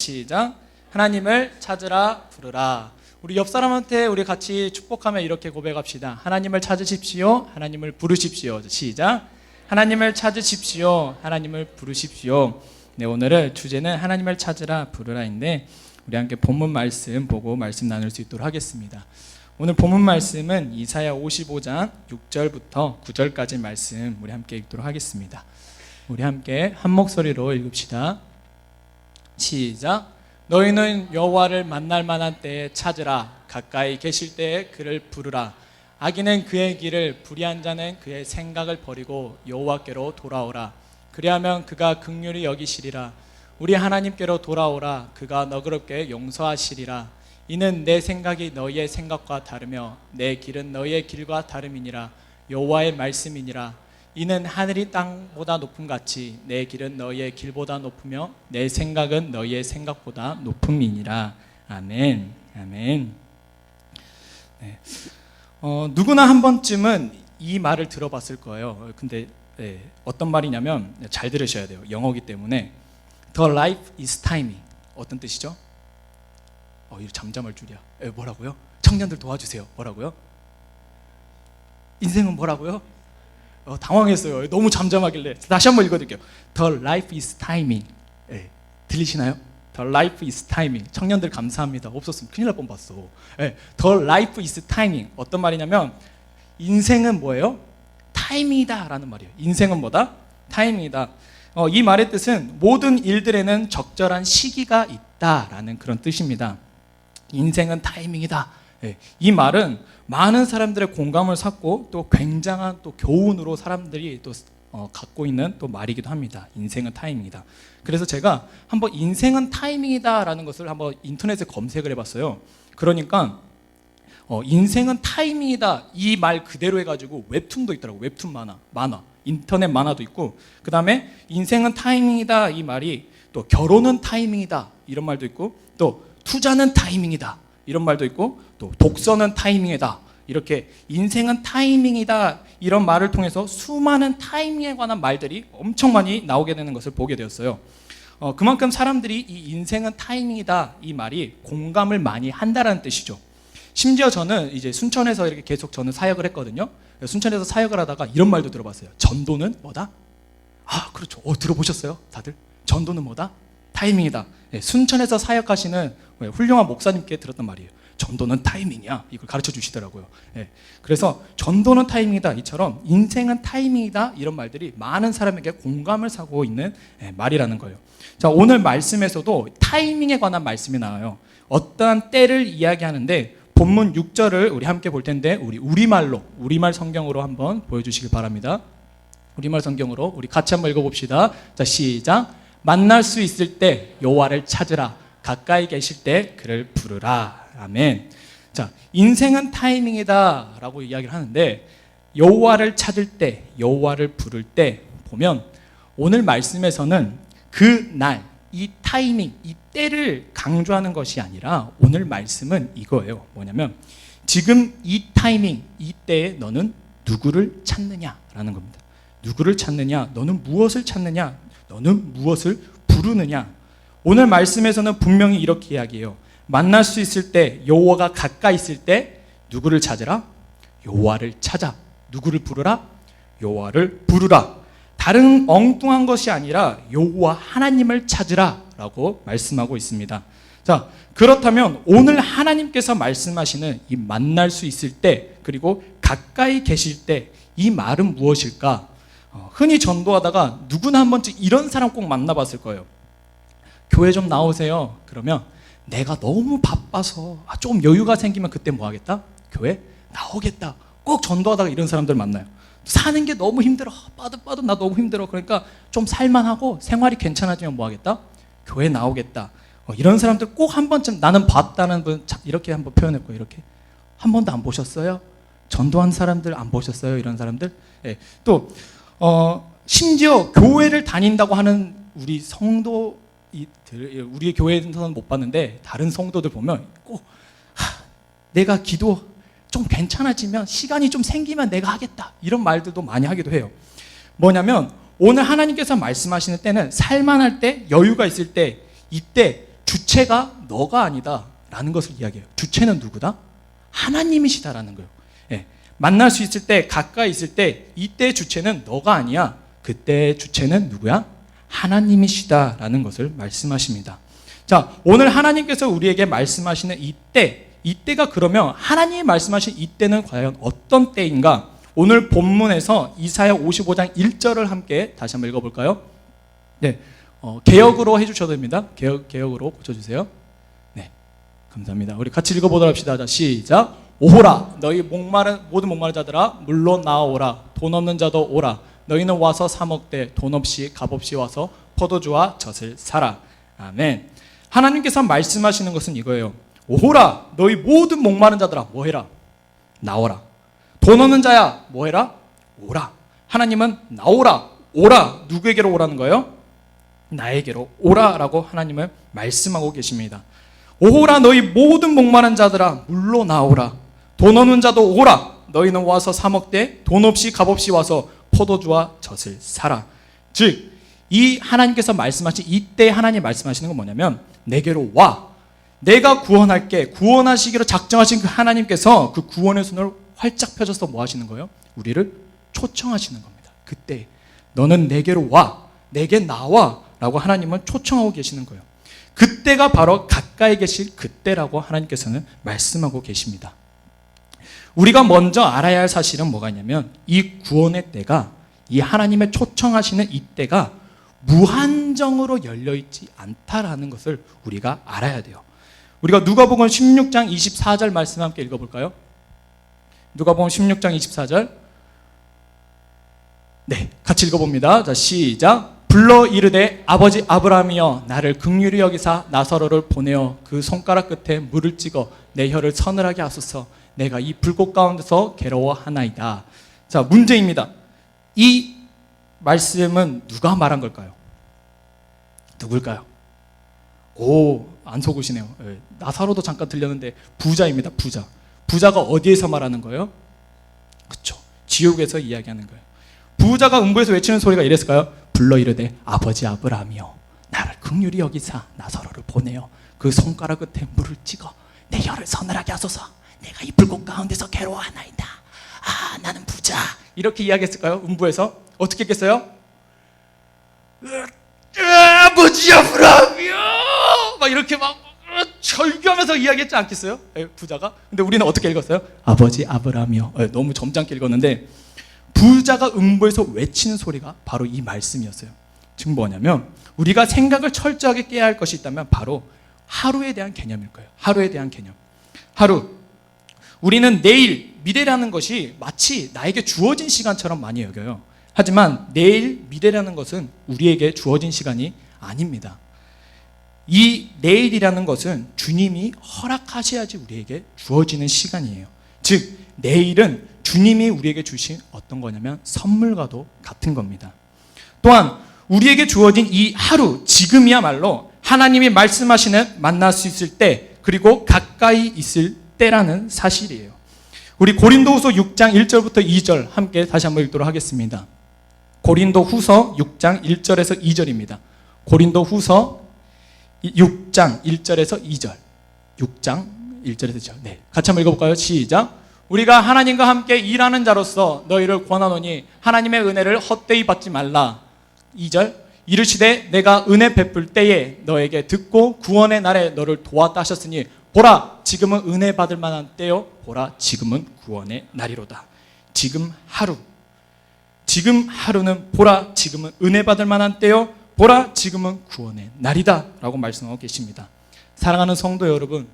시작. 하나님을 찾으라 부르라. 우리 옆 사람한테 우리 같이 축복하며 이렇게 고백합시다. 하나님을 찾으십시오. 하나님을 부르십시오. 시작. 하나님을 찾으십시오. 하나님을 부르십시오. 네, 오늘의 주제는 하나님을 찾으라 부르라인데 우리 함께 본문 말씀 보고 말씀 나눌 수 있도록 하겠습니다. 오늘 본문 말씀은 이사야 55장 6절부터 9절까지 말씀 우리 함께 읽도록 하겠습니다. 우리 함께 한 목소리로 읽읍시다. 시작. 너희는 여호와를 만날 만한 때에 찾으라. 가까이 계실 때에 그를 부르라. 악인은 그의 길을, 불의한 자는 그의 생각을 버리고 여호와께로 돌아오라. 그리하면 그가 긍휼히 여기시리라. 우리 하나님께로 돌아오라. 그가 너그럽게 용서하시리라. 이는 내 생각이 너희의 생각과 다르며 내 길은 너희의 길과 다름이니라. 여호와의 말씀이니라. 이는 하늘이 땅보다 높음 같이 내 길은 너희의 길보다 높으며 내 생각은 너희의 생각보다 높음이니라. 아멘. 아멘. 네. 누구나 한 번쯤은 이 말을 들어봤을 거예요. 근데 어떤 말이냐면 잘 들으셔야 돼요. 영어이기 때문에 The life is timing. 어떤 뜻이죠? 이거 잠잠할 줄이야. 뭐라고요? 청년들 도와주세요. 뭐라고요? 인생은 뭐라고요? 당황했어요. 너무 잠잠하길래. 다시 한번 읽어드릴게요. The life is timing. 들리시나요? The life is timing. 청년들 감사합니다. 없었으면 큰일 날 뻔봤어. The life is timing. 어떤 말이냐면 인생은 뭐예요? 타이밍이다 라는 말이에요. 인생은 뭐다? 타이밍이다. 이 말의 뜻은 모든 일들에는 적절한 시기가 있다라는 그런 뜻입니다. 인생은 타이밍이다. 이 말은 많은 사람들의 공감을 샀고 또 굉장한 또 교훈으로 사람들이 또 갖고 있는 또 말이기도 합니다. 인생은 타이밍이다. 그래서 제가 한번 인생은 타이밍이다라는 것을 한번 인터넷에 검색을 해봤어요. 그러니까 인생은 타이밍이다 이 말 그대로 해가지고 웹툰도 있더라고요. 웹툰 만화, 인터넷 만화도 있고, 그 다음에 인생은 타이밍이다 이 말이 또 결혼은 타이밍이다 이런 말도 있고, 또 투자는 타이밍이다 이런 말도 있고, 또 독서는 타이밍이다, 이렇게 인생은 타이밍이다 이런 말을 통해서 수많은 타이밍에 관한 말들이 엄청 많이 나오게 되는 것을 보게 되었어요. 그만큼 사람들이 이 인생은 타이밍이다 이 말이 공감을 많이 한다라는 뜻이죠. 심지어 저는 이제 순천에서 이렇게 계속 저는 사역을 했거든요. 순천에서 사역을 하다가 이런 말도 들어봤어요. 전도는 뭐다? 그렇죠. 들어보셨어요? 다들? 전도는 뭐다? 타이밍이다. 순천에서 사역하시는 훌륭한 목사님께 들었단 말이에요. 전도는 타이밍이야. 이걸 가르쳐 주시더라고요. 그래서 전도는 타이밍이다 이처럼 인생은 타이밍이다 이런 말들이 많은 사람에게 공감을 사고 있는 말이라는 거예요. 자, 오늘 말씀에서도 타이밍에 관한 말씀이 나와요. 어떠한 때를 이야기하는데 본문 6절을 우리 함께 볼 텐데 우리말 성경으로 한번 보여주시기 바랍니다. 우리말 성경으로 우리 같이 한번 읽어봅시다. 자, 시작. 만날 수 있을 때 여호와를 찾으라. 가까이 계실 때 그를 부르라. 아멘. 자, 인생은 타이밍이다 라고 이야기를 하는데 여호와를 찾을 때, 여호와를 부를 때 보면 오늘 말씀에서는 그 날, 이 타이밍, 이 때를 강조하는 것이 아니라 오늘 말씀은 이거예요. 뭐냐면 지금 이 타이밍, 이 때에 너는 누구를 찾느냐라는 겁니다. 누구를 찾느냐? 너는 무엇을 찾느냐? 너는 무엇을 부르느냐? 오늘 말씀에서는 분명히 이렇게 이야기해요. 만날 수 있을 때, 여호와가 가까이 있을 때 누구를 찾으라? 여호와를 찾아. 누구를 부르라? 여호와를 부르라. 다른 엉뚱한 것이 아니라 여호와 하나님을 찾으라 라고 말씀하고 있습니다. 자, 그렇다면 오늘 하나님께서 말씀하시는 이 만날 수 있을 때 그리고 가까이 계실 때 이 말은 무엇일까? 흔히 전도하다가 누구나 한 번쯤 이런 사람 꼭 만나봤을 거예요. 교회 좀 나오세요. 그러면 내가 너무 바빠서 좀 여유가 생기면 그때 뭐 하겠다? 교회 나오겠다. 꼭 전도하다가 이런 사람들 만나요. 사는 게 너무 힘들어. 빠듯 나 너무 힘들어. 그러니까 좀 살만하고 생활이 괜찮아지면 뭐 하겠다? 교회 나오겠다. 이런 사람들 꼭 한 번쯤 나는 봤다는 분 이렇게 한번 표현했고, 이렇게 한 번도 안 보셨어요? 전도한 사람들 안 보셨어요? 이런 사람들. 또 심지어 교회를 다닌다고 하는 우리 성도 우리 교회에서는 못 봤는데 다른 성도들 보면 꼭 내가 기도 좀 괜찮아지면 시간이 좀 생기면 내가 하겠다 이런 말들도 많이 하기도 해요. 뭐냐면 오늘 하나님께서 말씀하시는 때는 살만할 때, 여유가 있을 때, 이때 주체가 너가 아니다 라는 것을 이야기해요. 주체는 누구다? 하나님이시다라는 거예요. 예. 만날 수 있을 때, 가까이 있을 때, 이때의 주체는 너가 아니야. 그때의 주체는 누구야? 하나님이시다라는 것을 말씀하십니다. 자, 오늘 하나님께서 우리에게 말씀하시는 이때가 그러면 하나님이 말씀하신 이때는 과연 어떤 때인가? 오늘 본문에서 이사야 55장 1절을 함께 다시 한번 읽어볼까요? 네, 개역으로 해주셔도 됩니다. 개역으로 고쳐주세요. 네, 감사합니다. 우리 같이 읽어보도록 합시다. 자, 시작. 오호라, 너희 모든 목마른 자들아, 물로 나오라. 돈 없는 자도 오라. 너희는 와서 사 먹되 돈 없이 값없이 와서 포도주와 젖을 사라. 아멘. 하나님께서 말씀하시는 것은 이거예요. 오호라, 너희 모든 목마른 자들아, 뭐해라? 나오라. 돈 없는 자야, 뭐해라? 오라. 하나님은 나오라, 오라. 누구에게로 오라는 거예요? 나에게로 오라라고 하나님은 말씀하고 계십니다. 오호라, 너희 모든 목마른 자들아, 물로 나오라. 돈 없는 자도 오라. 너희는 와서 사 먹되 돈 없이 값없이 와서 포도주와 젖을 사라. 즉, 이 하나님께서 말씀하신 이때 하나님 말씀하시는 건 뭐냐면, 내게로 와. 내가 구원할게. 구원하시기로 작정하신 그 하나님께서 그 구원의 손을 활짝 펴셔서 뭐 하시는 거예요? 우리를 초청하시는 겁니다. 그때 너는 내게로 와. 내게 나와. 라고 하나님은 초청하고 계시는 거예요. 그때가 바로 가까이 계실 그때라고 하나님께서는 말씀하고 계십니다. 우리가 먼저 알아야 할 사실은 뭐가 있냐면, 이 구원의 때가, 이 하나님의 초청하시는 이 때가 무한정으로 열려있지 않다라는 것을 우리가 알아야 돼요. 우리가 누가복음 16장 24절 말씀 함께 읽어볼까요? 누가복음 16장 24절. 네, 같이 읽어봅니다. 자, 시작. 불러 이르되 아버지 아브라함이여, 나를 긍휼히 여기사 나사로를 보내어 그 손가락 끝에 물을 찍어 내 혀를 서늘하게 하소서. 내가 이 불꽃 가운데서 괴로워하나이다. 자, 문제입니다. 이 말씀은 누가 말한 걸까요? 누굴까요? 오, 안 속으시네요. 나사로도 잠깐 들렸는데 부자입니다. 부자가 어디에서 말하는 거예요? 그렇죠, 지옥에서 이야기하는 거예요. 부자가 음부에서 외치는 소리가 이랬을까요? 불러 이르되 아버지 아브라함이여, 나를 긍휼히 여기사 나사로를 보내어 그 손가락 끝에 물을 찍어 내 혀를 서늘하게 하소서. 내가 이 불꽃 가운데서 괴로워하나이다. 아, 나는 부자. 이렇게 이야기했을까요? 음부에서 어떻게 했겠어요? 아버지 아브라함이여, 막 이렇게 막 절규하면서 이야기했지 않겠어요? 부자가. 근데 우리는 어떻게 읽었어요? 아버지 아브라함이여. 너무 점잖게 읽었는데, 부자가 음부에서 외치는 소리가 바로 이 말씀이었어요. 즉 뭐냐면, 우리가 생각을 철저하게 깨야 할 것이 있다면 바로 하루에 대한 개념일 거예요. 하루에 대한 개념. 하루. 우리는 내일, 미래라는 것이 마치 나에게 주어진 시간처럼 많이 여겨요. 하지만 내일, 미래라는 것은 우리에게 주어진 시간이 아닙니다. 이 내일이라는 것은 주님이 허락하셔야지 우리에게 주어지는 시간이에요. 즉, 내일은 주님이 우리에게 주신 어떤 거냐면 선물과도 같은 겁니다. 또한 우리에게 주어진 이 하루, 지금이야말로 하나님이 말씀하시는 만날 수 있을 때, 그리고 가까이 있을 때라는 사실이에요. 우리 고린도후서 6장 1절부터 2절 함께 다시 한번 읽도록 하겠습니다. 고린도후서 6장 1절에서 2절입니다. 고린도후서 6장 1절에서 2절. 6장 1절에서 2절. 네, 같이 한번 읽어볼까요? 시작. 우리가 하나님과 함께 일하는 자로서 너희를 권하노니 하나님의 은혜를 헛되이 받지 말라. 2절. 이르시되 내가 은혜 베풀 때에 너에게 듣고 구원의 날에 너를 도왔다 하셨으니 보라, 지금은 은혜 받을 만한 때요. 보라, 지금은 구원의 날이로다. 지금 하루는 보라, 지금은 은혜 받을 만한 때요. 보라, 지금은 구원의 날이다 라고 말씀하고 계십니다. 사랑하는 성도 여러분,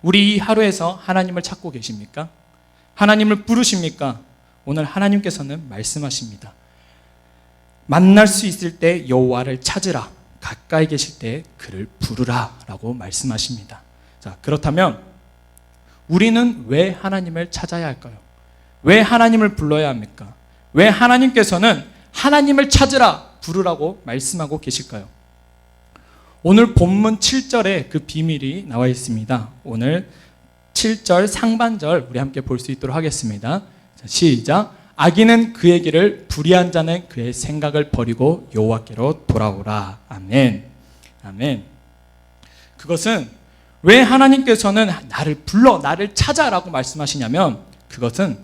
우리 이 하루에서 하나님을 찾고 계십니까? 하나님을 부르십니까? 오늘 하나님께서는 말씀하십니다. 만날 수 있을 때 여호와를 찾으라. 가까이 계실 때 그를 부르라 라고 말씀하십니다. 자, 그렇다면 우리는 왜 하나님을 찾아야 할까요? 왜 하나님을 불러야 합니까? 왜 하나님께서는 하나님을 찾으라, 부르라고 말씀하고 계실까요? 오늘 본문 7절에 그 비밀이 나와 있습니다. 오늘 7절 상반절 우리 함께 볼 수 있도록 하겠습니다. 자, 시작. 악인은 그의 길을, 불의한 자는 그의 생각을 버리고 여호와께로 돌아오라. 아멘. 아멘. 그것은 왜 하나님께서는 나를 불러, 나를 찾아라고 말씀하시냐면, 그것은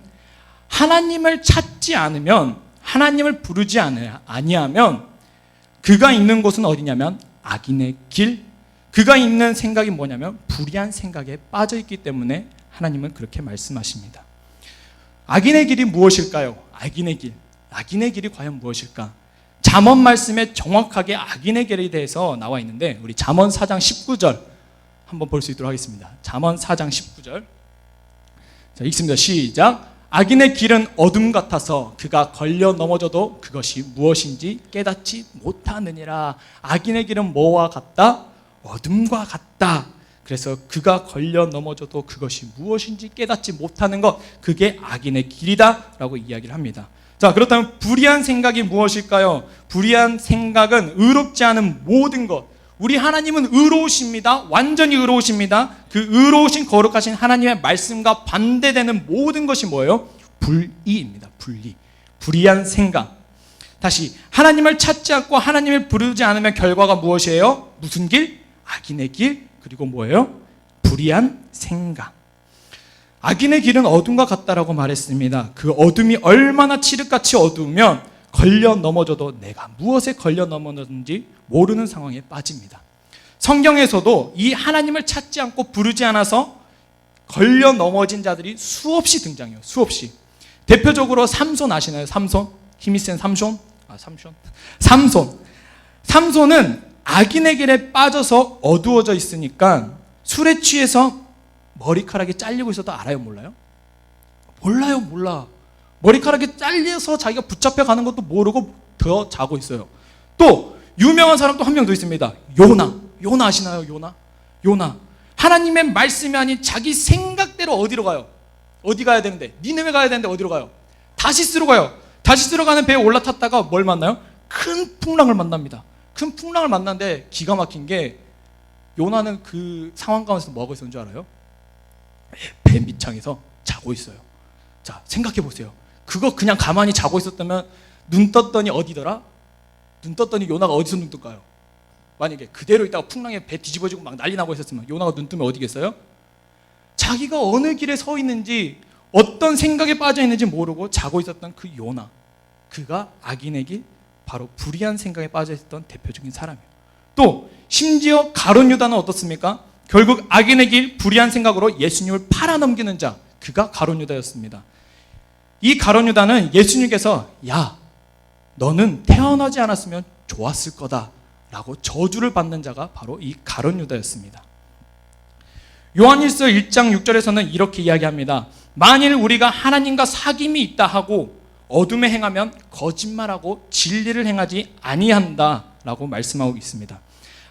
하나님을 찾지 않으면, 하나님을 부르지 아니하면 그가 있는 곳은 어디냐면 악인의 길, 그가 있는 생각이 뭐냐면 불의한 생각에 빠져 있기 때문에 하나님은 그렇게 말씀하십니다. 악인의 길이 무엇일까요? 악인의 길이 과연 무엇일까? 잠언 말씀에 정확하게 악인의 길에 대해서 나와 있는데, 우리 잠언 4장 19절 한번 볼 수 있도록 하겠습니다. 잠언 4장 19절. 자, 읽습니다. 시작. 악인의 길은 어둠 같아서 그가 걸려 넘어져도 그것이 무엇인지 깨닫지 못하느니라. 악인의 길은 뭐와 같다? 어둠과 같다. 그래서 그가 걸려 넘어져도 그것이 무엇인지 깨닫지 못하는 것, 그게 악인의 길이다 라고 이야기를 합니다. 자, 그렇다면 불의한 생각이 무엇일까요? 불의한 생각은 의롭지 않은 모든 것. 우리 하나님은 의로우십니다. 완전히 의로우십니다. 그 의로우신 거룩하신 하나님의 말씀과 반대되는 모든 것이 뭐예요? 불의입니다. 불의한 생각. 다시, 하나님을 찾지 않고 하나님을 부르지 않으면 결과가 무엇이에요? 무슨 길? 악인의 길. 그리고 뭐예요? 불의한 생각. 악인의 길은 어둠과 같다라고 말했습니다. 그 어둠이 얼마나 칠흑같이 어두우면 걸려 넘어져도 내가 무엇에 걸려 넘어졌는지 모르는 상황에 빠집니다. 성경에서도 이 하나님을 찾지 않고 부르지 않아서 걸려 넘어진 자들이 수없이 등장해요. 수없이. 대표적으로 삼손 아시나요? 삼손? 힘이 센 삼손? 삼손은 악인의 길에 빠져서 어두워져 있으니까 술에 취해서 머리카락이 잘리고 있어도 알아요? 몰라요? 몰라. 머리카락이 잘려서 자기가 붙잡혀 가는 것도 모르고 더 자고 있어요. 또 유명한 사람 또 한 명 더 있습니다. 요나 아시나요? 요나. 하나님의 말씀이 아닌 자기 생각대로 어디로 가요? 어디 가야 되는데? 니느웨 가야 되는데 어디로 가요? 다시스로 가요. 다시스로 가는 배에 올라탔다가 뭘 만나요? 큰 풍랑을 만납니다. 큰 풍랑을 만났는데 기가 막힌 게, 요나는 그 상황 가운데서 뭐 하고 있었는 줄 알아요? 배 밑창에서 자고 있어요. 자, 생각해 보세요. 그거 그냥 가만히 자고 있었다면 눈 떴더니 어디더라? 눈 떴더니 요나가 어디서 눈 뜰까요? 만약에 그대로 있다가 풍랑에 배 뒤집어지고 막 난리 나고 있었으면 요나가 눈 뜨면 어디겠어요? 자기가 어느 길에 서 있는지, 어떤 생각에 빠져 있는지 모르고 자고 있었던 그 요나, 그가 악인의 길, 바로 불의한 생각에 빠져 있었던 대표적인 사람이에요. 또 심지어 가룟 유다는 어떻습니까? 결국 악인의 길, 불의한 생각으로 예수님을 팔아넘기는 자, 그가 가룟 유다였습니다. 이 가룟 유다는 예수님께서 야, 너는 태어나지 않았으면 좋았을 거다 라고 저주를 받는 자가 바로 이 가룟 유다였습니다. 요한일서 1장 6절에서는 이렇게 이야기합니다. 만일 우리가 하나님과 사귐이 있다 하고 어둠에 행하면 거짓말하고 진리를 행하지 아니한다 라고 말씀하고 있습니다.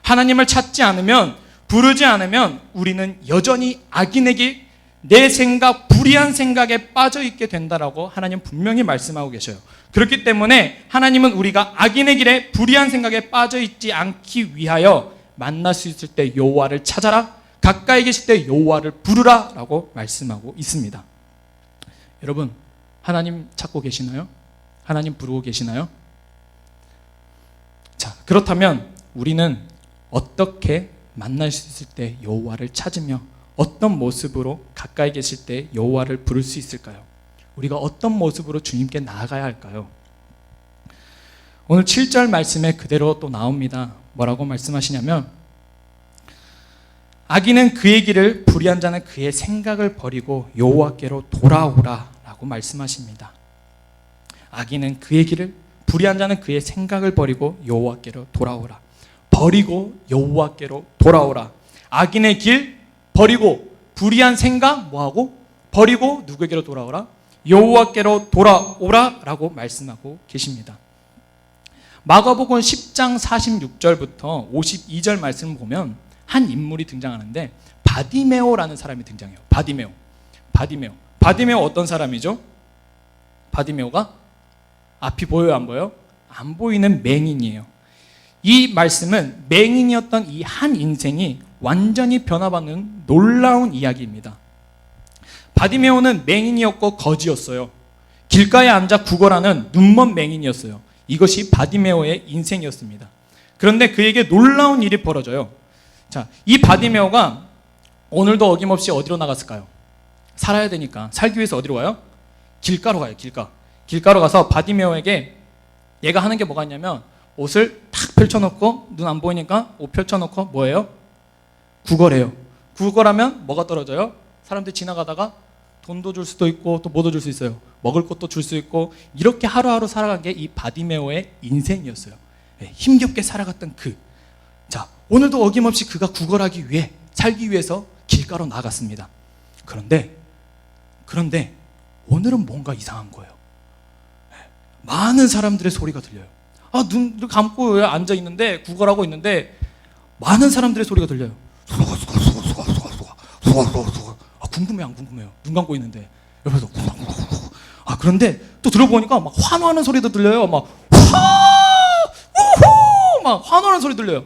하나님을 찾지 않으면, 부르지 않으면 우리는 여전히 악인의 길, 내 생각, 불의한 생각에 빠져 있게 된다라고 하나님 분명히 말씀하고 계셔요. 그렇기 때문에 하나님은 우리가 악인의 길에, 불의한 생각에 빠져 있지 않기 위하여 만날 수 있을 때 여호와를 찾아라, 가까이 계실 때 여호와를 부르라 라고 말씀하고 있습니다. 여러분, 하나님 찾고 계시나요? 하나님 부르고 계시나요? 자, 그렇다면 우리는 어떻게 만날 수 있을 때 여호와를 찾으며 어떤 모습으로 가까이 계실 때 여호와를 부를 수 있을까요? 우리가 어떤 모습으로 주님께 나아가야 할까요? 오늘 7절 말씀에 그대로 또 나옵니다. 뭐라고 말씀하시냐면, 악인은 그의 길을, 불의한 자는 그의 생각을 버리고 여호와께로 돌아오라 라고 말씀하십니다. 악인은 그의 길을, 불의한 자는 그의 생각을 버리고 여호와께로 돌아오라. 버리고 여호와께로 돌아오라. 악인의 길 버리고, 불의한 생각 뭐하고? 버리고 누구에게로 돌아오라? 여호와께로 돌아오라 라고 말씀하고 계십니다. 마가복음 10장 46절부터 52절 말씀을 보면 한 인물이 등장하는데, 바디메오라는 사람이 등장해요. 바디메오 어떤 사람이죠? 바디메오가 앞이 보여요, 안 보여요? 안 보이는 맹인이에요. 이 말씀은 맹인이었던 이 한 인생이 완전히 변화받는 놀라운 이야기입니다. 바디메오는 맹인이었고 거지였어요. 길가에 앉아 구걸하는 눈먼 맹인이었어요. 이것이 바디메오의 인생이었습니다. 그런데 그에게 놀라운 일이 벌어져요. 자, 이 바디메오가 오늘도 어김없이 어디로 나갔을까요? 살아야 되니까. 살기 위해서 어디로 가요? 길가로 가요. 길가로 가서 바디메오에게 얘가 하는 게 뭐가 있냐면 옷을 탁 펼쳐놓고 눈 안 보이니까 옷 펼쳐놓고 뭐예요? 구걸해요. 구걸하면 뭐가 떨어져요? 사람들이 지나가다가 돈도 줄 수도 있고 또 뭐도 줄 수 있어요. 먹을 것도 줄 수 있고 이렇게 하루하루 살아간 게 이 바디메오의 인생이었어요. 힘겹게 살아갔던 그. 자, 오늘도 어김없이 그가 구걸하기 위해 살기 위해서 길가로 나갔습니다. 그런데 오늘은 뭔가 이상한 거예요. 많은 사람들의 소리가 들려요. 눈을 감고 앉아 있는데 구걸하고 있는데 많은 사람들의 소리가 들려요. 궁금해 안 궁금해요? 눈 감고 있는데 옆에서 그런데 또 들어보니까 막 환호하는 소리도 들려요. 막 우후 막 환호하는 소리 들려요.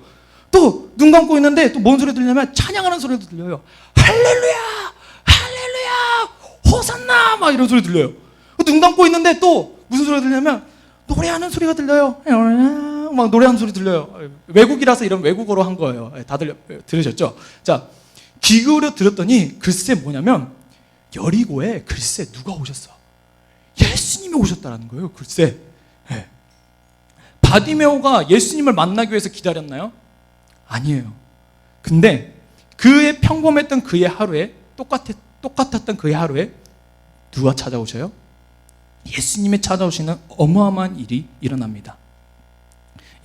또 눈 감고 있는데 또 뭔 소리 들리냐면 찬양하는 소리도 들려요. 할렐루야 할렐루야 호산나 막 이런 소리 들려요. 눈 감고 있는데 또 무슨 소리가 들리냐면 노래하는 소리가 들려요. 막 노래하는 소리 들려요. 외국이라서 이런 외국어로 한 거예요. 다들 들으셨죠? 자, 귀 기울여 들었더니 글쎄 뭐냐면 여리고에 글쎄 누가 오셨어? 예수님이 오셨다라는 거예요. 글쎄. 바디메오가 예수님을 만나기 위해서 기다렸나요? 아니에요. 근데 그의 평범했던 그의 하루에 똑같았던 그의 하루에 누가 찾아오셔요? 예수님이 찾아오시는 어마어마한 일이 일어납니다.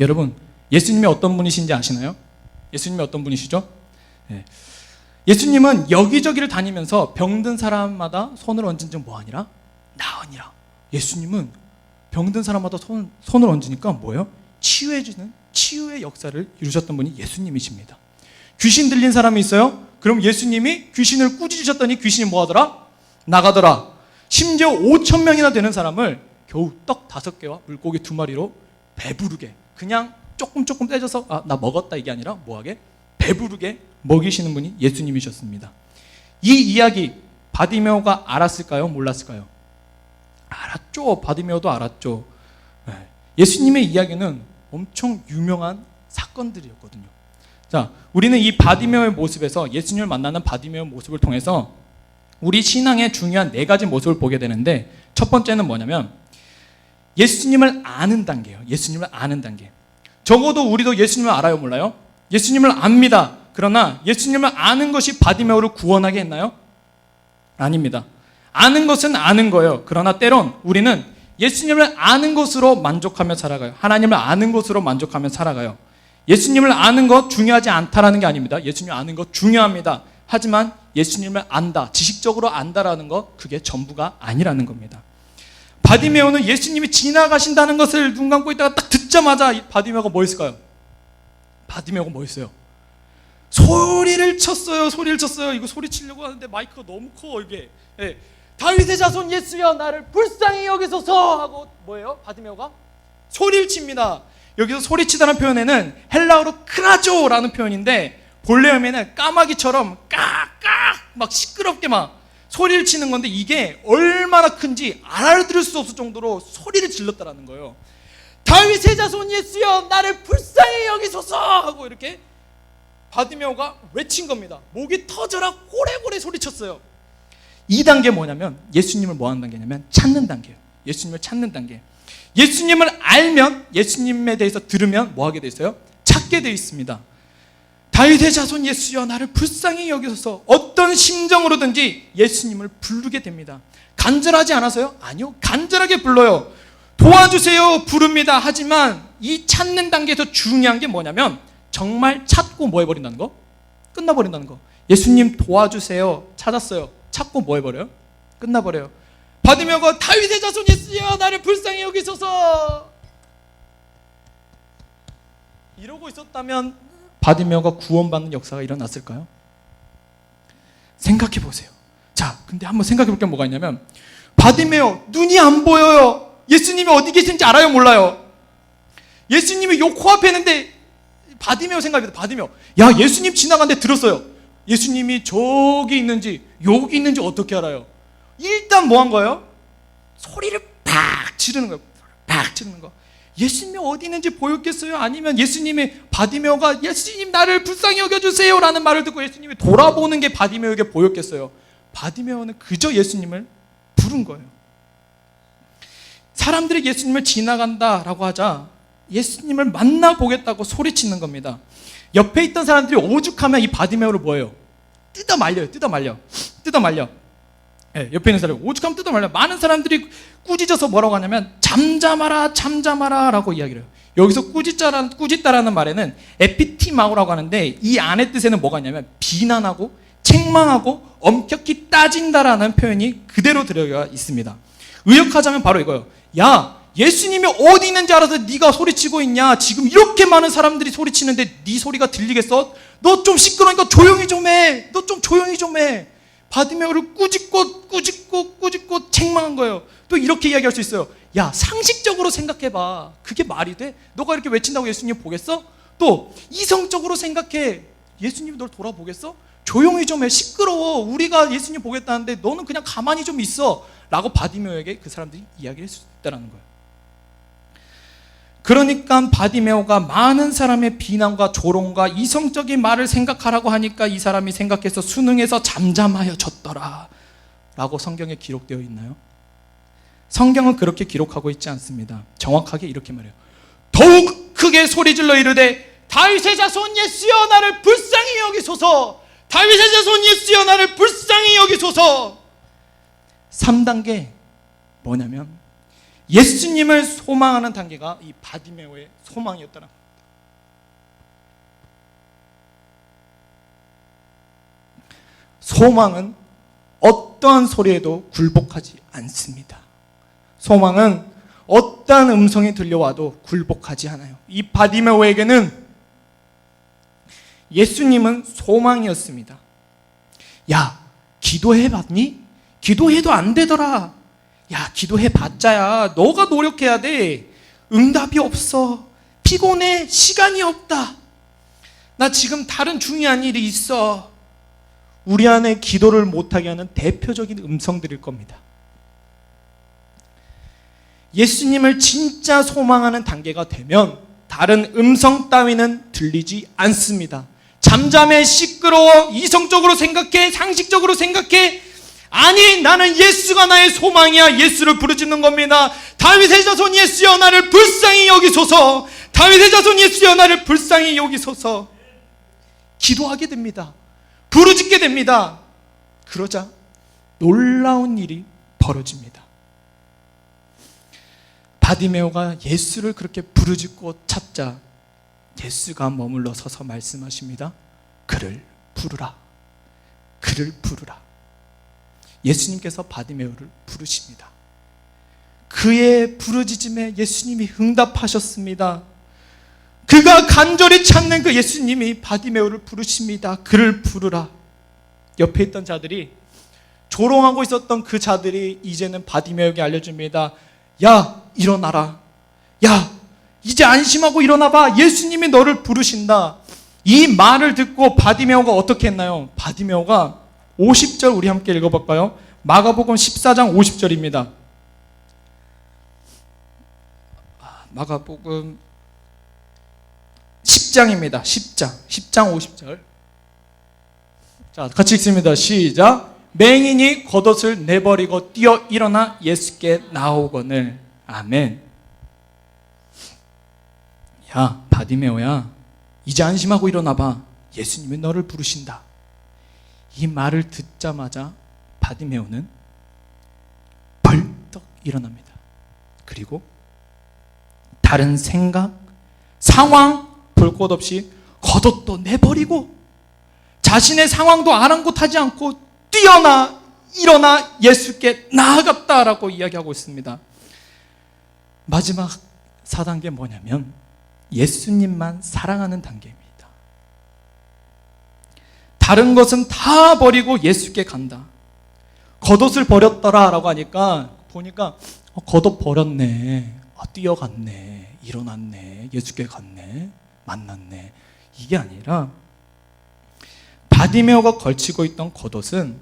여러분, 예수님이 어떤 분이신지 아시나요? 예수님이 어떤 분이시죠? 예수님은 여기저기를 다니면서 병든 사람마다 손을 얹은 즉 뭐하니라? 나으니라. 예수님은 병든 사람마다 손을 얹으니까 뭐예요? 치유해주는 치유의 역사를 이루셨던 분이 예수님이십니다. 귀신 들린 사람이 있어요? 그럼 예수님이 귀신을 꾸짖으셨더니 귀신이 뭐하더라? 나가더라. 심지어 5,000명이나 되는 사람을 겨우 떡 5개와 물고기 2마리로 배부르게 그냥 조금 떼줘서 나 먹었다 이게 아니라 뭐하게? 배부르게 먹이시는 분이 예수님이셨습니다. 이 이야기 바디메오가 알았을까요? 몰랐을까요? 알았죠. 바디메오도 알았죠. 예수님의 이야기는 엄청 유명한 사건들이었거든요. 자, 우리는 이 바디메오의 모습에서 예수님을 만나는 바디메오 모습을 통해서 우리 신앙의 중요한 4가지 모습을 보게 되는데 첫 번째는 뭐냐면 예수님을 아는 단계예요. 예수님을 아는 단계. 적어도 우리도 예수님을 알아요? 몰라요? 예수님을 압니다. 그러나 예수님을 아는 것이 바디메오를 구원하게 했나요? 아닙니다. 아는 것은 아는 거예요. 그러나 때론 우리는 예수님을 아는 것으로 만족하며 살아가요. 하나님을 아는 것으로 만족하며 살아가요. 예수님을 아는 것 중요하지 않다라는 게 아닙니다. 예수님을 아는 것 중요합니다. 하지만 예수님을 안다, 지식적으로 안다라는 것, 그게 전부가 아니라는 겁니다. 바디메오는 예수님이 지나가신다는 것을 눈 감고 있다가 딱 듣자마자 바디메오가 뭐 했을까요? 바디메오가 뭐 했어요? 소리를 쳤어요. 이거 소리 치려고 하는데 마이크가 너무 커 이게. 다윗의 자손 예수여 나를 불쌍히 여기소서 하고 뭐예요? 바디메오가 소리를 칩니다. 여기서 소리치다는 표현에는 헬라어로 크라조라는 표현인데 본래 의미는 까마귀처럼 깍깍 막 시끄럽게 막 소리를 치는 건데 이게 얼마나 큰지 알아들을 수 없을 정도로 소리를 질렀다라는 거예요. 다윗의 자손 예수여 나를 불쌍히 여기소서 하고 이렇게 바디메오가 외친 겁니다. 목이 터져라 고래고래 소리쳤어요. 2단계 뭐냐면 예수님을 뭐 하는 단계냐면 찾는 단계예요. 예수님을 찾는 단계. 예수님을 알면 예수님에 대해서 들으면 뭐 하게 돼 있어요? 찾게 돼 있습니다. 다윗의 자손 예수여 나를 불쌍히 여기소서. 어떤 심정으로든지 예수님을 부르게 됩니다. 간절하지 않아서요? 아니요, 간절하게 불러요. 도와주세요 부릅니다. 하지만 이 찾는 단계에서 중요한 게 뭐냐면 정말 찾고 뭐 해버린다는 거? 끝나버린다는 거. 예수님 도와주세요 찾았어요. 찾고 뭐 해버려요? 끝나버려요. 바디메오가 다윗의 자손 예수여 나를 불쌍히 여기소서 이러고 있었다면 바디메오가 구원받는 역사가 일어났을까요? 생각해 보세요. 자, 근데 한번 생각해 볼 게 뭐가 있냐면 바디메오 눈이 안 보여요. 예수님이 어디 계신지 알아요? 몰라요? 예수님이 요 코앞에 있는데 바디메오 생각해요. 바디메오 야 예수님 지나가는데 들었어요. 예수님이 저기 있는지 여기 있는지 어떻게 알아요? 일단 뭐 한 거예요? 소리를 팍 지르는 거예요. 팍 지르는 거. 예수님이 어디 있는지 보였겠어요? 아니면 예수님이 바디메오가 예수님 나를 불쌍히 여겨주세요 라는 말을 듣고 예수님이 돌아보는 게 바디메오에게 보였겠어요? 바디메오는 그저 예수님을 부른 거예요. 사람들이 예수님을 지나간다라고 하자 예수님을 만나보겠다고 소리치는 겁니다. 옆에 있던 사람들이 오죽하면 이 바디메오를 뭐예요? 뜯어 말려요. 네, 옆에 있는 사람이 오죽하면 뜯어 말려요. 많은 사람들이 꾸짖어서 뭐라고 하냐면 잠잠하라 라고 이야기를 해요. 여기서 꾸짖다라는 말에는 에피티마오라고 하는데 이 안의 뜻에는 뭐가 있냐면 비난하고 책망하고 엄격히 따진다라는 표현이 그대로 들어가 있습니다. 의역하자면 바로 이거예요. 야, 예수님이 어디 있는지 알아서 네가 소리치고 있냐? 지금 이렇게 많은 사람들이 소리치는데 네 소리가 들리겠어? 너 좀 시끄러우니까 조용히 좀 해. 바디메오를 꾸짖고 책망한 거예요. 또 이렇게 이야기할 수 있어요. 야, 상식적으로 생각해봐. 그게 말이 돼? 너가 이렇게 외친다고 예수님 보겠어? 또 이성적으로 생각해. 예수님이 널 돌아보겠어? 조용히 좀 해. 시끄러워. 우리가 예수님 보겠다는데 너는 그냥 가만히 좀 있어 라고 바디메오에게 그 사람들이 이야기를 했을 수 있다는 거예요. 그러니까 바디메오가 많은 사람의 비난과 조롱과 이성적인 말을 생각하라고 하니까 이 사람이 생각해서 수능에서 잠잠하여졌더라 라고 성경에 기록되어 있나요? 성경은 그렇게 기록하고 있지 않습니다. 정확하게 이렇게 말해요. 더욱 크게 소리질러 이르되 다윗의 자손 예수여 나를 불쌍히 여기소서. 다윗의 자손 예수여 나를 불쌍히 여기소서. 3단계 뭐냐면 예수님을 소망하는 단계가 이 바디메오의 소망이었다는 겁니다. 소망은 어떠한 소리에도 굴복하지 않습니다. 소망은 어떠한 음성이 들려와도 굴복하지 않아요. 이 바디메오에게는 예수님은 소망이었습니다. 야, 기도해봤니? 기도해도 안 되더라. 야, 기도해봤자야. 너가 노력해야 돼. 응답이 없어. 피곤해. 시간이 없다. 나 지금 다른 중요한 일이 있어. 우리 안에 기도를 못하게 하는 대표적인 음성들일 겁니다. 예수님을 진짜 소망하는 단계가 되면 다른 음성 따위는 들리지 않습니다. 잠잠해, 시끄러워, 이성적으로 생각해, 상식적으로 생각해. 아니, 나는 예수가 나의 소망이야. 예수를 부르짖는 겁니다. 다윗의 자손 예수여 나를 불쌍히 여기소서. 다윗의 자손 예수여 나를 불쌍히 여기소서. 기도하게 됩니다. 부르짖게 됩니다. 그러자 놀라운 일이 벌어집니다. 바디메오가 예수를 그렇게 부르짖고 찾자 예수가 머물러 서서 말씀하십니다. 그를 부르라. 그를 부르라. 예수님께서 바디메오를 부르십니다. 그의 부르짖음에 예수님이 응답하셨습니다. 그가 간절히 찾는 그 예수님이 바디메오를 부르십니다. 그를 부르라. 옆에 있던 자들이 조롱하고 있었던 그 자들이 이제는 바디메오에게 알려줍니다. 야, 일어나라. 야, 이제 안심하고 일어나봐. 예수님이 너를 부르신다. 이 말을 듣고 바디메오가 어떻게 했나요? 바디메오가 50절 우리 함께 읽어볼까요? 마가복음 14장 50절입니다. 마가복음 10장입니다. 10장 50절. 자, 같이 읽습니다. 시작. 맹인이 겉옷을 내버리고 뛰어 일어나 예수께 나오거늘. 아멘. 야, 바디메오야, 이제 안심하고 일어나봐. 예수님이 너를 부르신다. 이 말을 듣자마자 바디메오는 벌떡 일어납니다. 그리고 다른 생각, 상황 볼 것 없이 겉옷도 내버리고 자신의 상황도 아랑곳하지 않고 일어나 예수께 나아갔다라고 이야기하고 있습니다. 마지막 4단계 뭐냐면 예수님만 사랑하는 단계입니다. 다른 것은 다 버리고 예수께 간다. 겉옷을 버렸더라 라고 하니까 보니까 겉옷 버렸네, 뛰어갔네, 일어났네, 예수께 갔네, 만났네. 이게 아니라 바디메오가 걸치고 있던 겉옷은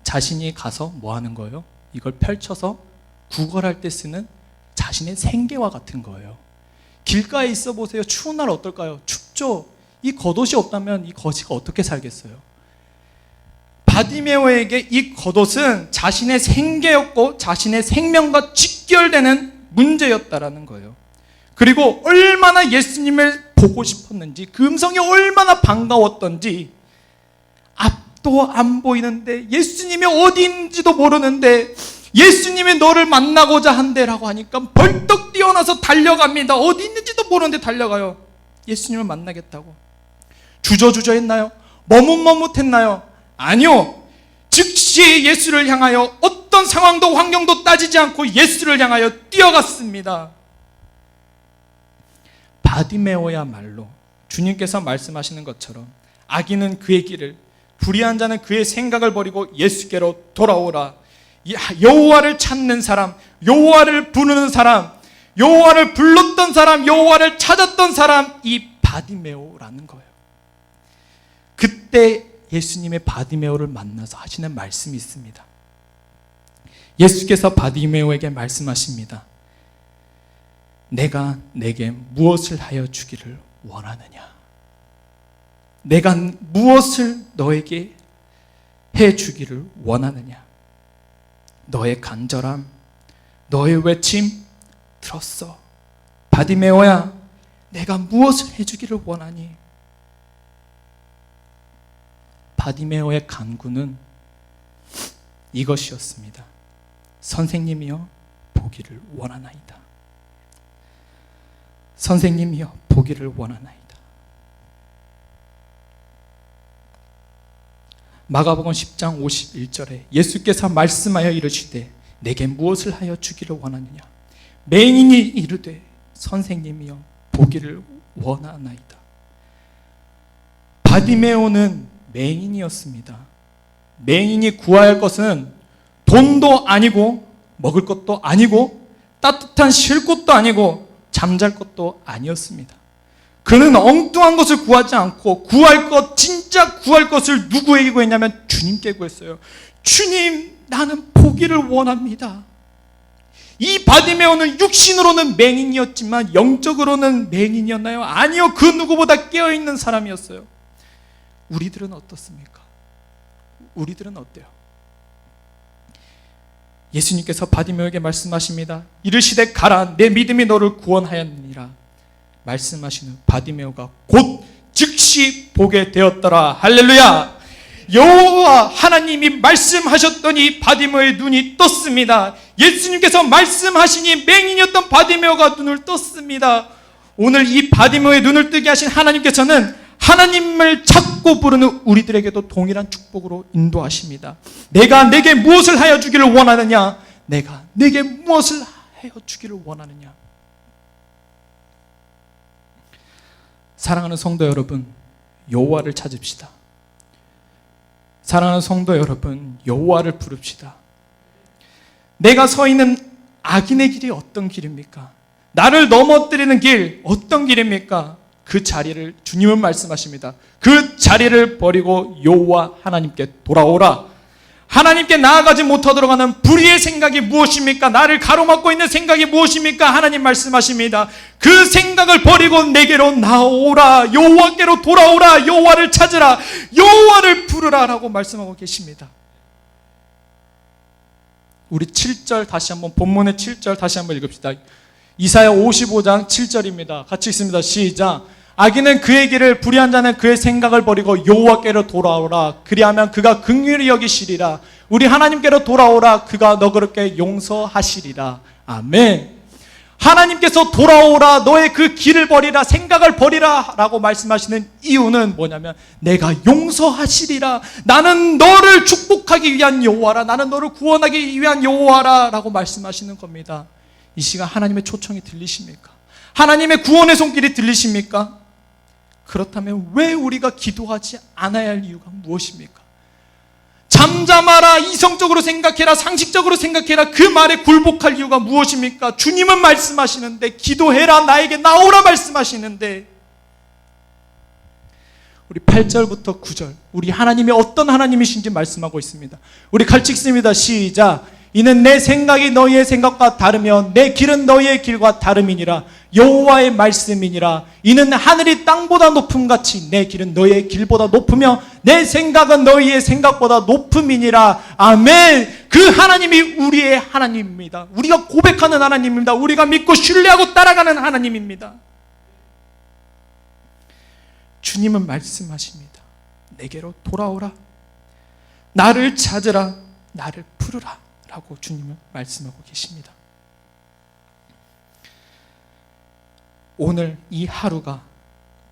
자신이 가서 뭐 하는 거예요? 이걸 펼쳐서 구걸할 때 쓰는 자신의 생계와 같은 거예요. 길가에 있어 보세요. 추운 날 어떨까요? 춥죠. 이 겉옷이 없다면 이 거지가 어떻게 살겠어요? 바디메오에게 이 겉옷은 자신의 생계였고 자신의 생명과 직결되는 문제였다라는 거예요. 그리고 얼마나 예수님을 보고 싶었는지, 그 음성이 얼마나 반가웠던지, 앞도 안 보이는데 예수님이 어디 있는지도 모르는데 예수님이 너를 만나고자 한대라고 하니까 벌떡 뛰어나서 달려갑니다. 어디 있는지도 모르는데 달려가요. 예수님을 만나겠다고. 주저주저 했나요? 머뭇머뭇했나요? 아니요. 즉시 예수를 향하여 어떤 상황도 환경도 따지지 않고 예수를 향하여 뛰어갔습니다. 바디메오야말로 주님께서 말씀하시는 것처럼 악인은 그의 길을, 불의한 자는 그의 생각을 버리고 예수께로 돌아오라. 여호와를 찾는 사람, 여호와를 부르는 사람, 여호와를 불렀던 사람, 여호와를 찾았던 사람, 이 바디메오라는 거예요. 그때 예수님의 바디메오를 만나서 하시는 말씀이 있습니다. 예수께서 바디메오에게 말씀하십니다. 내가 내게 무엇을 하여 주기를 원하느냐? 내가 무엇을 너에게 해 주기를 원하느냐? 너의 간절함, 너의 외침 들었어. 바디메오야, 내가 무엇을 해 주기를 원하니? 바디메오의 간구는 이것이었습니다. 선생님이여, 보기를 원하나이다. 선생님이여, 보기를 원하나이다. 마가복음 10장 51절에 예수께서 말씀하여 이르시되 내게 무엇을 하여 주기를 원하느냐? 맹인이 이르되 선생님이여, 보기를 원하나이다. 바디메오는 맹인이었습니다. 맹인이 구해야 할 것은 돈도 아니고 먹을 것도 아니고 따뜻한 쉴 곳도 아니고 잠잘 것도 아니었습니다. 그는 엉뚱한 것을 구하지 않고 구할 것, 진짜 구할 것을 누구에게 구했냐면 주님께 구했어요. 주님, 나는 보기를 원합니다. 이 바디메오는 육신으로는 맹인이었지만 영적으로는 맹인이었나요? 아니요. 그 누구보다 깨어있는 사람이었어요. 우리들은 어떻습니까? 우리들은 어때요? 예수님께서 바디메오에게 말씀하십니다. 이르시되 가라, 내 믿음이 너를 구원하였느니라. 말씀하신 후 바디메오가 곧 즉시 보게 되었더라. 할렐루야. 여호와 하나님이 말씀하셨더니 바디메오의 눈이 떴습니다. 예수님께서 말씀하시니 맹인이었던 바디메오가 눈을 떴습니다. 오늘 이 바디메오의 눈을 뜨게 하신 하나님께서는 하나님을 찾고 부르는 우리들에게도 동일한 축복으로 인도하십니다. 내가 내게 무엇을 하여 주기를 원하느냐? 내가 내게 무엇을 하여 주기를 원하느냐? 사랑하는 성도 여러분, 여호와를 찾읍시다. 사랑하는 성도 여러분, 여호와를 부릅시다. 내가 서 있는 악인의 길이 어떤 길입니까? 나를 넘어뜨리는 길 어떤 길입니까? 그 자리를, 주님은 말씀하십니다. 그 자리를 버리고 여호와 하나님께 돌아오라. 하나님께 나아가지 못하도록 하는 불의의 생각이 무엇입니까? 나를 가로막고 있는 생각이 무엇입니까? 하나님 말씀하십니다. 그 생각을 버리고 내게로 나오라. 여호와께로 돌아오라. 여호와를 찾으라. 여호와를 부르라 라고 말씀하고 계십니다. 우리 7절 다시 한번, 본문의 7절 다시 한번 읽읍시다. 이사야 55장 7절입니다. 같이 읽습니다. 시작. 악인은 그의 길을, 불의한 자는 그의 생각을 버리고 여호와께로 돌아오라. 그리하면 그가 긍휼히 여기시리라. 우리 하나님께로 돌아오라. 그가 너그럽게 용서하시리라. 아멘. 하나님께서 돌아오라. 너의 그 길을 버리라. 생각을 버리라 라고 말씀하시는 이유는 뭐냐면 내가 용서하시리라. 나는 너를 축복하기 위한 여호와라. 나는 너를 구원하기 위한 여호와라 라고 말씀하시는 겁니다. 이 시간 하나님의 초청이 들리십니까? 하나님의 구원의 손길이 들리십니까? 그렇다면 왜 우리가 기도하지 않아야 할 이유가 무엇입니까? 잠잠하라, 이성적으로 생각해라, 상식적으로 생각해라, 그 말에 굴복할 이유가 무엇입니까? 주님은 말씀하시는데, 기도해라, 나에게 나오라 말씀하시는데, 우리 8절부터 9절, 우리 하나님이 어떤 하나님이신지 말씀하고 있습니다. 우리 같이 읽습니다. 시작. 이는 내 생각이 너희의 생각과 다르며 내 길은 너희의 길과 다름이니라. 여호와의 말씀이니라. 이는 하늘이 땅보다 높음같이 내 길은 너희의 길보다 높으며 내 생각은 너희의 생각보다 높음이니라. 아멘. 그 하나님이 우리의 하나님입니다. 우리가 고백하는 하나님입니다. 우리가 믿고 신뢰하고 따라가는 하나님입니다. 주님은 말씀하십니다. 내게로 돌아오라. 나를 찾으라. 나를 부르라. 라고 주님은 말씀하고 계십니다. 오늘 이 하루가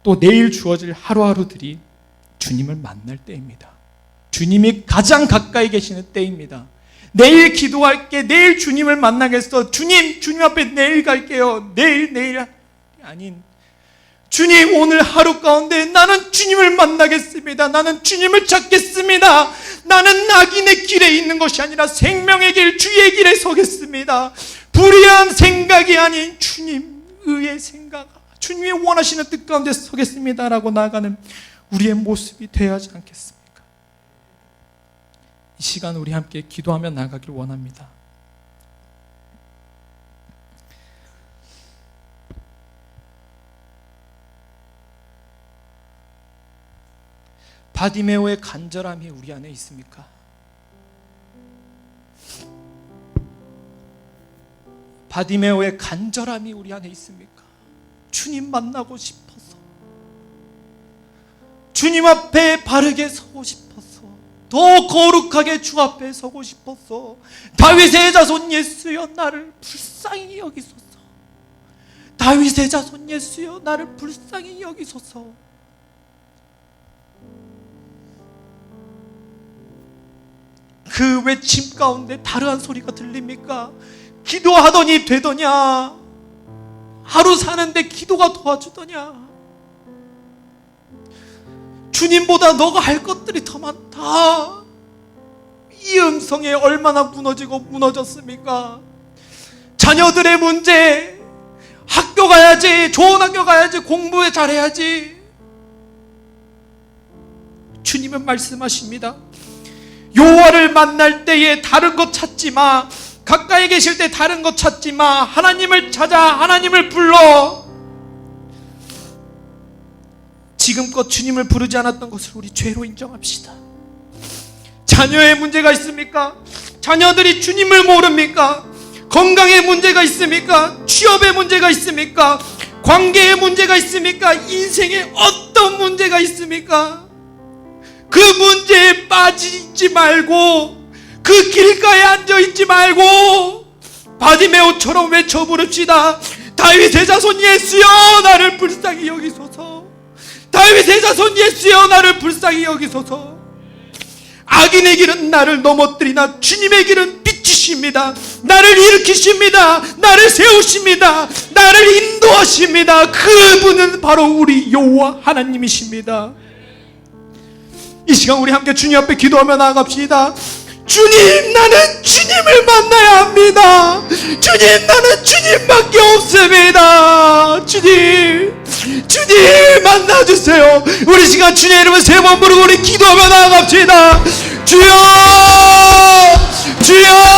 또 내일 주어질 하루하루들이 주님을 만날 때입니다. 주님이 가장 가까이 계시는 때입니다. 내일 기도할게. 내일 주님을 만나겠어. 주님 앞에 내일 갈게요. 내일 아닌, 주님 오늘 하루 가운데 나는 주님을 만나겠습니다. 나는 주님을 찾겠습니다. 나는 악인의 길에 있는 것이 아니라 생명의 길, 주의 길에 서겠습니다. 불의한 생각이 아닌 주님 의의 생각, 주님이 원하시는 뜻 가운데 서겠습니다 라고 나아가는 우리의 모습이 되어야 하지 않겠습니까? 이 시간 우리 함께 기도하며 나아가길 원합니다. 바디메오의 간절함이 우리 안에 있습니까? 바디메오의 간절함이 우리 안에 있습니까? 주님 만나고 싶어서, 주님 앞에 바르게 서고 싶어서, 더 거룩하게 주 앞에 서고 싶어서, 다윗의 자손 예수여 나를 불쌍히 여기소서. 다윗의 자손 예수여 나를 불쌍히 여기소서. 그 외침 가운데 다르한 소리가 들립니까? 기도하더니 되더냐? 하루 사는데 기도가 도와주더냐? 주님보다 너가 할 것들이 더 많다. 이 음성에 얼마나 무너졌습니까? 자녀들의 문제, 학교 가야지, 좋은 학교 가야지, 공부 잘해야지. 주님은 말씀하십니다. 여호와를 만날 때에 다른 것 찾지 마. 가까이 계실 때 다른 것 찾지 마. 하나님을 찾아. 하나님을 불러. 지금껏 주님을 부르지 않았던 것을 우리 죄로 인정합시다. 자녀의 문제가 있습니까? 자녀들이 주님을 모릅니까? 건강에 문제가 있습니까? 취업에 문제가 있습니까? 관계에 문제가 있습니까? 인생에 어떤 문제가 있습니까? 그 문제에 빠지지 말고, 그 길가에 앉아있지 말고 바디메오처럼 외쳐 부릅시다. 다윗의 자손 예수여 나를 불쌍히 여기소서. 다윗의 자손 예수여 나를 불쌍히 여기소서. 악인의 길은 나를 넘어뜨리나 주님의 길은 빛이십니다. 나를 일으키십니다. 나를 세우십니다. 나를 인도하십니다. 그분은 바로 우리 여호와 하나님이십니다. 이 시간 우리 함께 주님 앞에 기도하며 나아갑시다. 주님, 나는 주님을 만나야 합니다. 주님, 나는 주님밖에 없습니다. 주님 만나주세요. 우리 시간 주님의 이름을 세 번 부르고 우리 기도하며 나아갑시다. 주여, 주여,